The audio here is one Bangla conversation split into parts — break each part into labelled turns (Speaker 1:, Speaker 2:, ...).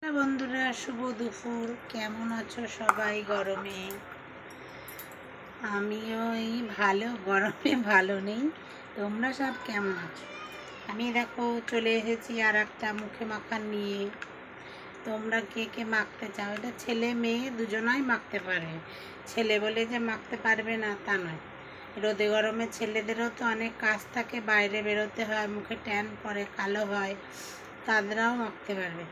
Speaker 1: বন্ধুরা, শুভ দুপুর। কেমন আছো সবাই? গরমে আমিও এই ভালো, গরমে ভালো নেই। তোমরা সব কেমন আছো? আমি দেখো চলে এসেছি আর একটা মুখে মাখার নিয়ে। তোমরা কে কে মাখতে চাও? এটা ছেলে মেয়ে দুজনাই মাখতে পারে। ছেলে বলে যে মাখতে পারবে না তা নয়। রোদে গরমে ছেলেদেরও তো অনেক কাজ থাকে, বাইরে বেরোতে হয়, মুখে ট্যান পড়ে, কালো হয়, তাদেরাও মাখতে পারবে।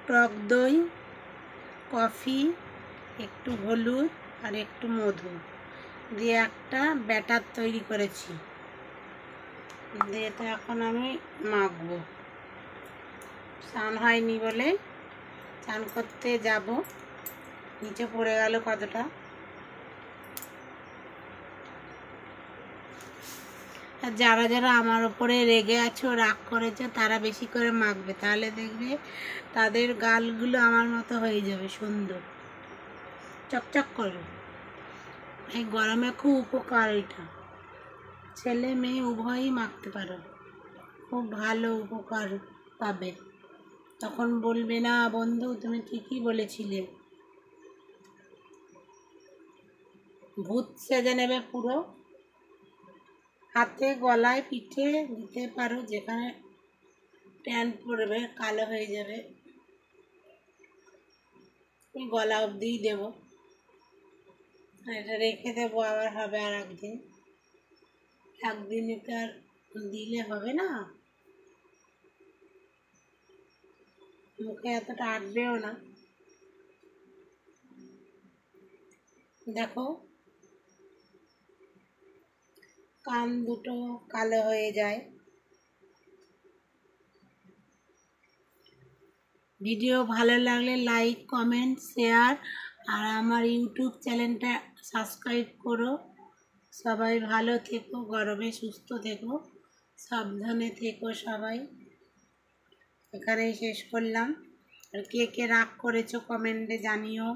Speaker 1: টক দই, কফি, একটু হলুদ আর একটু মধু দিয়ে একটা ব্যাটার তৈরি করেছি। দিয়ে তো এখন আমি মাখবো। স্নান হয়নি বলে স্নান করতে যাব, নিচে পড়ে গেল কতটা। আর যারা যারা আমার ওপরে রেগে আছো, রাগ করেছো, তারা বেশি করে মাখবে, তাহলে দেখবে তাদের গালগুলো আমার মতো হয়ে যাবে, সুন্দর চকচক করবে। এই গরমে খুব উপকার এটা। ছেলে মেয়ে উভয়ই মাখতে পারো, খুব ভালো উপকার পাবে। তখন বলবে না বন্ধু তুমি ঠিকই বলেছিলে। ভূত সেজে নেবে পুরো। হাতে, গলায়, পিঠে দিতে পারো, যেখানে ট্যান পড়বে, কালো হয়ে যাবে। গলা অবধিই দেবো, এটা রেখে দেবো, আবার হবে আর একদিন। একদিনে তো আর দিলে হবে না, মুখে এতটা আটবেও না। দেখো কান দুটো কালো হয়ে যায়। ভিডিও ভালো লাগলে লাইক, কমেন্ট, শেয়ার আর আমার ইউটিউব চ্যানেলটা সাবস্ক্রাইব করো। সবাই ভালো থেকো, গরমে সুস্থ থেকো, সাবধানে থেকো সবাই। এখানেই শেষ করলাম। আর কে কে রাগ করেছো কমেন্টে জানিও।